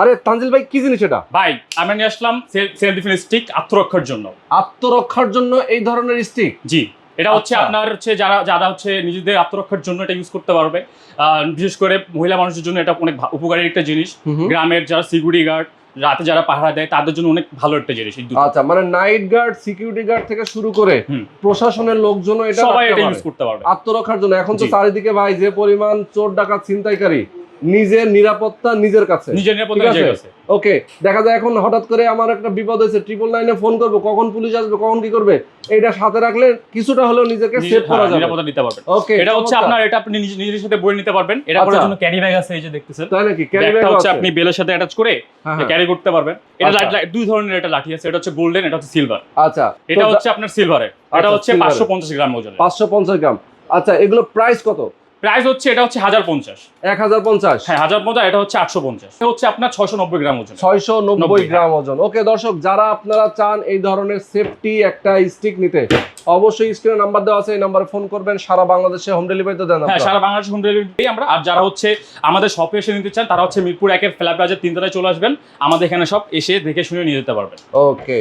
আরে তানজিল ভাই কি জিনিস এটা? ভাই আমরা নিয়ে আসলাম সেলফ ডিফেন্স স্টিক, আত্মরক্ষার জন্য। আত্মরক্ষার জন্য এই ধরনের স্টিক? জি, এটা হচ্ছে আচ্ছা। আপনার হচ্ছে যারা হচ্ছে নিজেদের আত্মরক্ষার জন্য এটা ইউজ করতে পারবে। বিশেষ করে মহিলা মানুষের জন্য এটা অনেক উপকারী একটা জিনিস। গ্রামের যারা সিকিউরিটি গার্ড, রাতে যারা পাহারা দেয় তাদের জন্য অনেক ভালো একটা জিনিস। আচ্ছা, মানে নাইট গার্ড, সিকিউরিটি গার্ড থেকে শুরু করে প্রশাসনের লোকজন এটা সবাই এটা ইউজ করতে পারবে আত্মরক্ষার জন্য। এখন তো চারিদিকে ভাই যে পরিমাণ চোর ডাকাত ছিনতাইকারী, নিজের নিরাপত্তা নিজের কাছে, নিজের নিরাপত্তা নিজের কাছে। ওকে, দেখা যায় এখন হঠাৎ করে আমার একটা বিপদ হয়েছে, 999 ফোন করবো, কখন পুলিশ আসবে, কখন কি করবে, এটা সাথে রাখলে কিছুটা হলেও নিজেকে সেভ করা যাবে, নিরাপত্তা নিতে পারবেন। ওকে, এটা হচ্ছে আপনার, এটা আপনি নিজের সাথে বয়ে নিতে পারবেন। এটা করার জন্য ক্যারি ব্যাগ আছে, এই যে দেখতেছেন। তাই নাকি? ক্যারি ব্যাগটা ব্যাগ হচ্ছে আছে, আপনি বেলের সাথে অ্যাটাচ করে ক্যারি করতে পারবেন। এটা দুই ধরনের একটা লাঠি আছে, এটা হচ্ছে গোল্ডেন, এটা হচ্ছে সিলভার। আচ্ছা, এটা হচ্ছে আপনার সিলভারের, এটা হচ্ছে 550 গ্রাম ওজন। 550 গ্রাম। আচ্ছা, এগুলো প্রাইস কত? প্রাইস হচ্ছে, এটা হচ্ছে 1050। 1050? হ্যাঁ 1050। এটা হচ্ছে 850। এটা হচ্ছে আপনার 690 গ্রাম ওজন। 690 গ্রাম ওজন। ওকে দর্শক, যারা আপনারা চান এই ধরনের সেফটি একটা স্টিক নিতে, অবশ্যই স্ক্রিনে নাম্বার দেওয়া আছে, এই নম্বরে ফোন করবেন। সারা বাংলাদেশে হোম ডেলিভারি তো দেন? হ্যাঁ, সারা বাংলাদেশে হোম ডেলিভারি আমরা। আর যারা হচ্ছে আমাদের শপে এসে নিতে চান, তারা হচ্ছে মিরপুর 1-এর ফ্ল্যাট প্লাজার 3 তলায় চলে আসবেন। আমাদের এখানে সব এসে দেখে শুনে নিয়ে যেতে পারবেন। ওকে।